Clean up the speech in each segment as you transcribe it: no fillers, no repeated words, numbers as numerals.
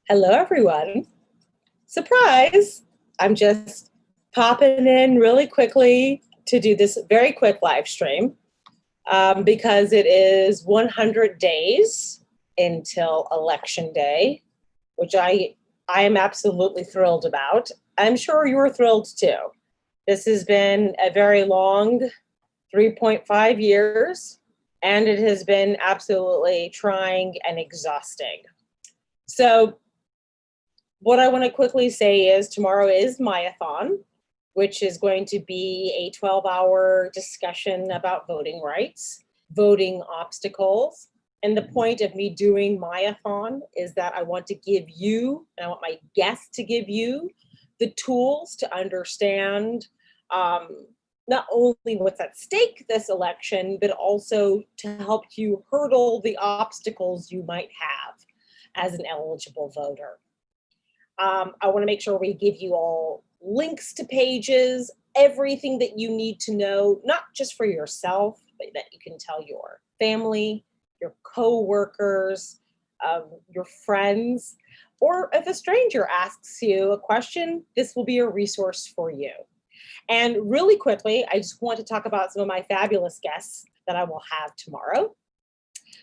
Hello, everyone. Surprise! I'm just popping in really quickly to do this very quick live stream because it is 100 days until Election Day, which I am absolutely thrilled about. I'm sure you're thrilled too. This has been a very long 3.5 years, and it has been absolutely trying and exhausting. So what I want to quickly say is tomorrow is Myathon, which is going to be a 12-hour discussion about voting rights, voting obstacles. And the point of me doing Myathon is that I want to give you, and I want my guests to give you the tools to understand not only what's at stake this election, but also to help you hurdle the obstacles you might have as an eligible voter. I want to make sure we give you all links to pages, everything that you need to know, not just for yourself, but that you can tell your family, your co-workers, your friends, or if a stranger asks you a question, this will be a resource for you. And really quickly, I just want to talk about some of my fabulous guests that I will have tomorrow.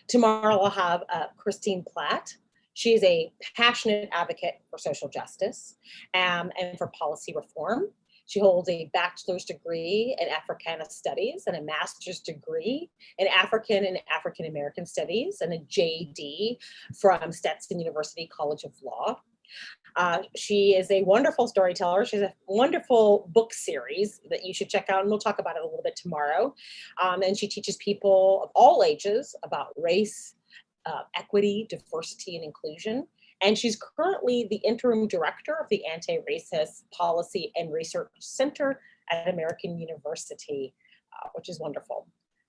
Tomorrow I'll have Christine Platt. She is a passionate advocate for social justice and for policy reform. She holds a bachelor's degree in Africana Studies and a master's degree in African and African American Studies and a JD from Stetson University College of Law. She is a wonderful storyteller. She has a wonderful book series that you should check out, and we'll talk about it a little bit tomorrow. And she teaches people of all ages about race, equity, diversity, and inclusion. And she's currently the interim director of the Anti-Racist Policy and Research Center at American University, which is wonderful.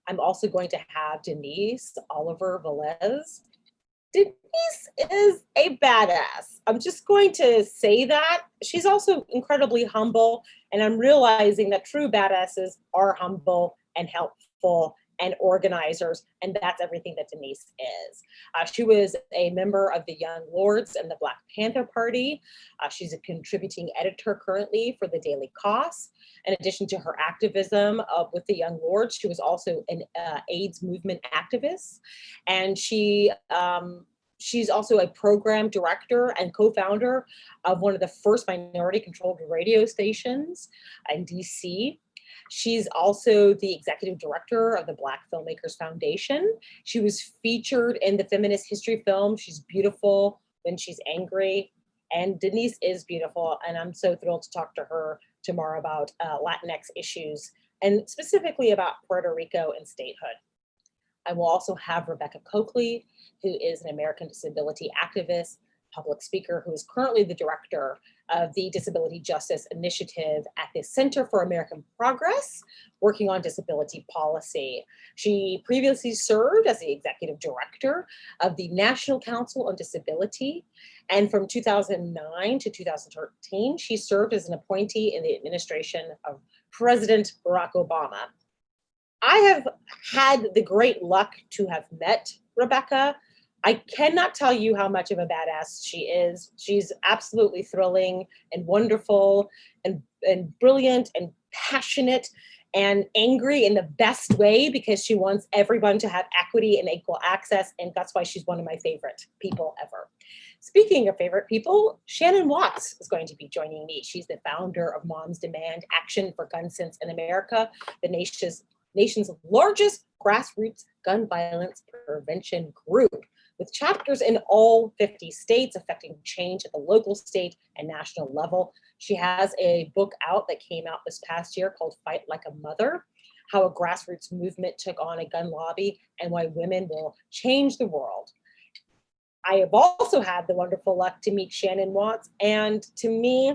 I'm also going to have Denise Oliver Velez. Denise is a badass. I'm just going to say that. She's also incredibly humble, and I'm realizing that true badasses are humble and helpful and organizers, and that's everything that Denise is. She was a member of the Young Lords and the Black Panther Party. She's a contributing editor currently for the Daily Kos. In addition to her activism with the Young Lords, she was also an AIDS movement activist, and she's also a program director and co-founder of one of the first minority-controlled radio stations in DC. She's also the executive director of the Black Filmmakers Foundation. She was featured in the feminist history film She's Beautiful When She's Angry. And Denise is beautiful, and I'm so thrilled to talk to her tomorrow about Latinx issues, and specifically about Puerto Rico and statehood. I will also have Rebecca Coakley, who is an American disability activist, public speaker, who is currently the director of the Disability Justice Initiative at the Center for American Progress, working on disability policy. She previously served as the executive director of the National Council on Disability. And from 2009 to 2013, she served as an appointee in the administration of President Barack Obama. I have had the great luck to have met Rebecca. I cannot tell you how much of a badass she is. She's absolutely thrilling and wonderful and brilliant and passionate and angry in the best way, because she wants everyone to have equity and equal access, and that's why she's one of my favorite people ever. Speaking of favorite people, Shannon Watts is going to be joining me. She's the founder of Moms Demand Action for Gun Sense in America, the nation's largest grassroots gun violence prevention group, with chapters in all 50 states affecting change at the local, state, and national level. She has a book out that came out this past year called Fight Like a Mother: How a Grassroots Movement Took on a Gun Lobby and Why Women Will Change the World. I have also had the wonderful luck to meet Shannon Watts, and to me,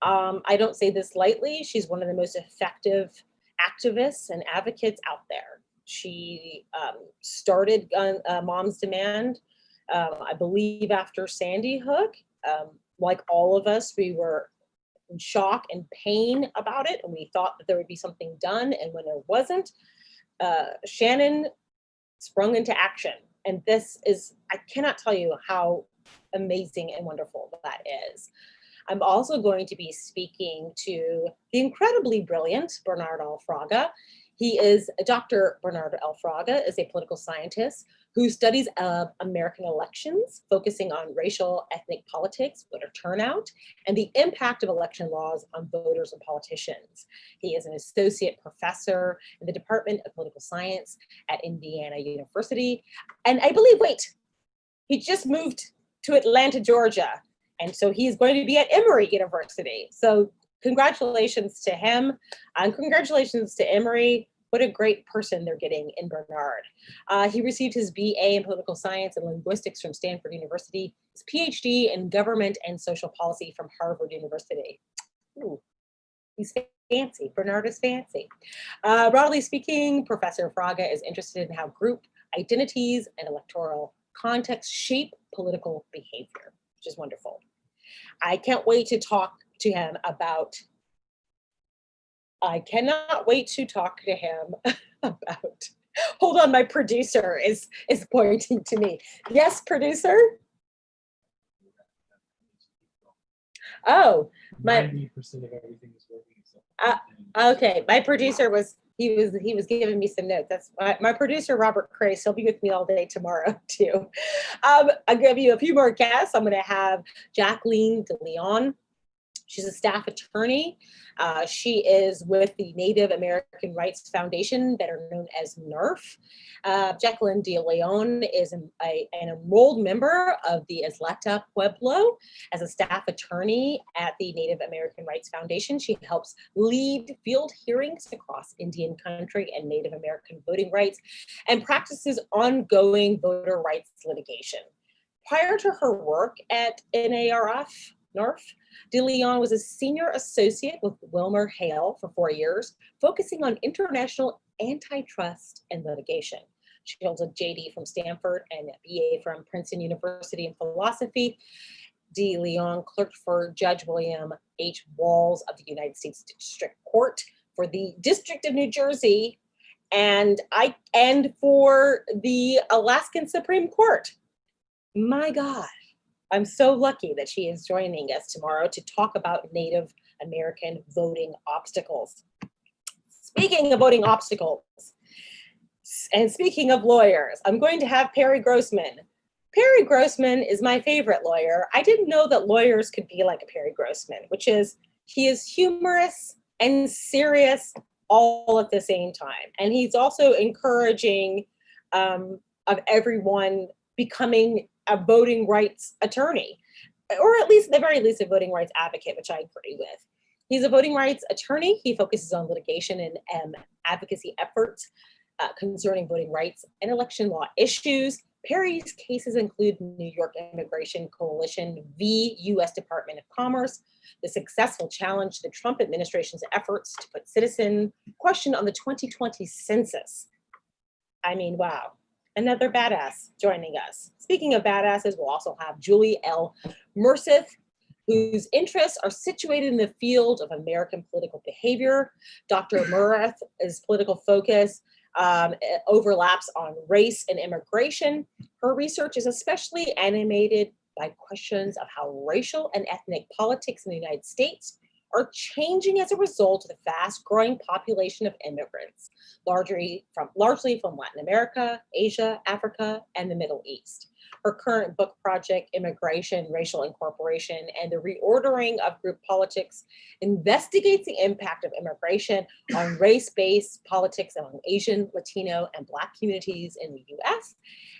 I don't say this lightly, she's one of the most effective activists and advocates out there. She started Moms Demand, I believe, after Sandy Hook. Like all of us, we were in shock and pain about it, and we thought that there would be something done, and when there wasn't, Shannon sprung into action. And this is, I cannot tell you how amazing and wonderful that is. I'm also going to be speaking to the incredibly brilliant Bernard L. Fraga. Dr. Bernard L. Fraga is a political scientist who studies American elections, focusing on racial, ethnic politics, voter turnout, and the impact of election laws on voters and politicians. He is an associate professor in the Department of Political Science at Indiana University. And I believe, he just moved to Atlanta, Georgia. And so he's going to be at Emory University. So congratulations to him, and congratulations to Emory. What a great person they're getting in Bernard. He received his BA in political science and linguistics from Stanford University, his PhD in government and social policy from Harvard University. Ooh, he's fancy. Bernard is fancy. Broadly speaking, Professor Fraga is interested in how group identities and electoral context shape political behavior, which is wonderful. I can't wait to talk to him about hold on, my producer is pointing to me. Yes, producer? Oh, 90% of everything is working. Okay, my producer was giving me some notes. That's my producer, Robert Crace. He'll be with me all day tomorrow too. I'll give you a few more guests. I'm going to have Jacqueline de Leon. She's a staff attorney. She is with the Native American Rights Foundation, better known as NARF. Jacqueline de Leon is an enrolled member of the Isleta Pueblo. As a staff attorney at the Native American Rights Foundation, she helps lead field hearings across Indian country and Native American voting rights and practices ongoing voter rights litigation. Prior to her work at NARF, De Leon was a senior associate with Wilmer Hale for 4 years, focusing on international antitrust and litigation. She holds a JD from Stanford and a BA from Princeton University in philosophy. De Leon clerked for Judge William H. Walls of the United States District Court for the District of New Jersey and for the Alaskan Supreme Court. My God. I'm so lucky that she is joining us tomorrow to talk about Native American voting obstacles. Speaking of voting obstacles, and speaking of lawyers, I'm going to have Perry Grossman. Perry Grossman is my favorite lawyer. I didn't know that lawyers could be like a Perry Grossman, which is, he is humorous and serious all at the same time. And he's also encouraging of everyone becoming a voting rights attorney, or at least, at the very least, a voting rights advocate, which I agree with. He's a voting rights attorney. He focuses on litigation and advocacy efforts concerning voting rights and election law issues. Perry's cases include New York Immigration Coalition v. U.S. Department of Commerce, the successful challenge to the Trump administration's efforts to put citizen question on the 2020 census. I mean, wow. Another badass joining us. Speaking of badasses, we'll also have Julie L. Merseth, whose interests are situated in the field of American political behavior. Dr. Merseth's political focus overlaps on race and immigration. Her research is especially animated by questions of how racial and ethnic politics in the United States are changing as a result of the fast-growing population of immigrants, largely from Latin America, Asia, Africa, and the Middle East. Her current book project, Immigration, Racial Incorporation, and the Reordering of Group Politics, investigates the impact of immigration on race-based politics among Asian, Latino, and Black communities in the US,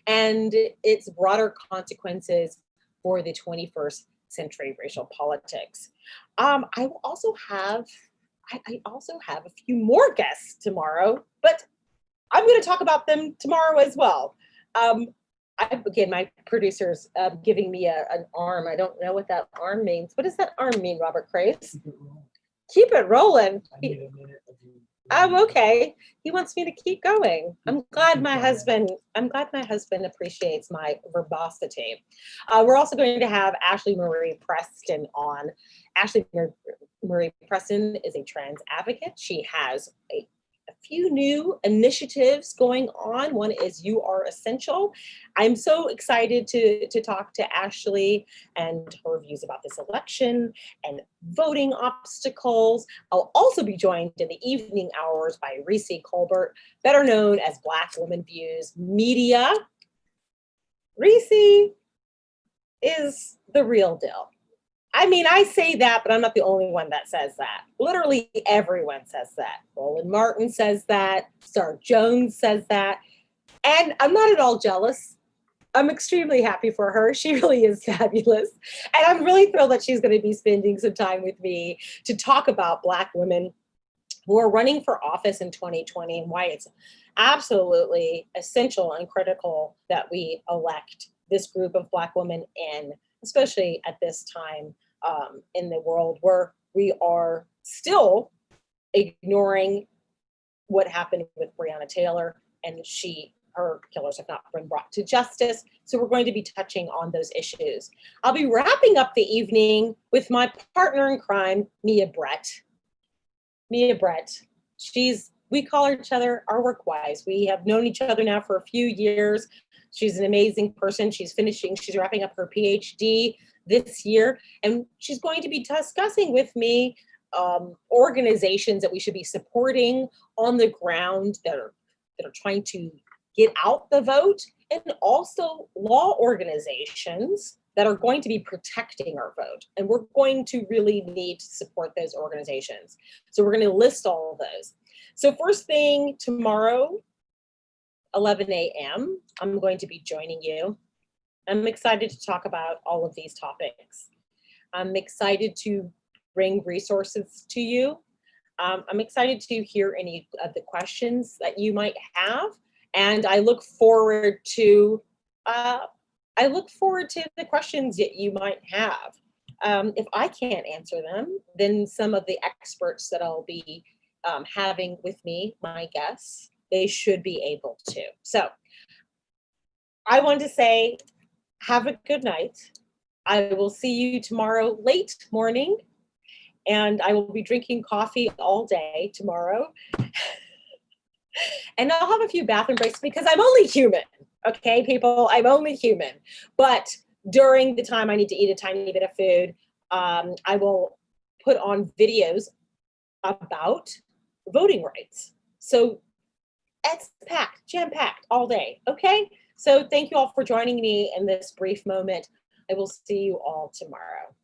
and its broader consequences for the 21st century racial politics. I also have a few more guests tomorrow, but I'm going to talk about them tomorrow as well. Again, my producer's giving me an arm. I don't know what that arm means. What does that arm mean, Robert Crace? Keep it rolling. Okay. He wants me to keep going. I'm glad my husband appreciates my verbosity. We're also going to have Ashley Marie Preston on. Ashley Marie Preston is a trans advocate. She has a a few new initiatives going on. One is You Are Essential. I'm so excited to talk to Ashley and her views about this election and voting obstacles. I'll also be joined in the evening hours by Reese Colbert, better known as Black Woman Views Media. Reese is the real deal. I mean, I say that, but I'm not the only one that says that. Literally everyone says that. Roland Martin says that. Sarah Jones says that. And I'm not at all jealous. I'm extremely happy for her. She really is fabulous. And I'm really thrilled that she's going to be spending some time with me to talk about Black women who are running for office in 2020 and why it's absolutely essential and critical that we elect this group of Black women in, especially at this time in the world where we are still ignoring what happened with Breonna Taylor, and her killers have not been brought to justice. So we're going to be touching on those issues. I'll be wrapping up the evening with my partner in crime, Mia Brett. Mia Brett, we call each other our work wives. We have known each other now for a few years. She's an amazing person. She's wrapping up her PhD this year, and she's going to be discussing with me organizations that we should be supporting on the ground that are trying to get out the vote, and also law organizations that are going to be protecting our vote. And we're going to really need to support those organizations. So we're going to list all of those. So first thing tomorrow, 11 a.m., I'm going to be joining you. I'm excited to talk about all of these topics. I'm excited to bring resources to you. I'm excited to hear any of the questions that you might have. And I look forward to the questions that you might have. If I can't answer them, then some of the experts that I'll be having with me, my guests, they should be able to. So I want to say, have a good night. I will see you tomorrow late morning, and I will be drinking coffee all day tomorrow. And I'll have a few bathroom breaks because I'm only human. Okay, people, I'm only human. But during the time I need to eat a tiny bit of food, I will put on videos about voting rights. So it's packed, jam-packed all day, okay? So thank you all for joining me in this brief moment. I will see you all tomorrow.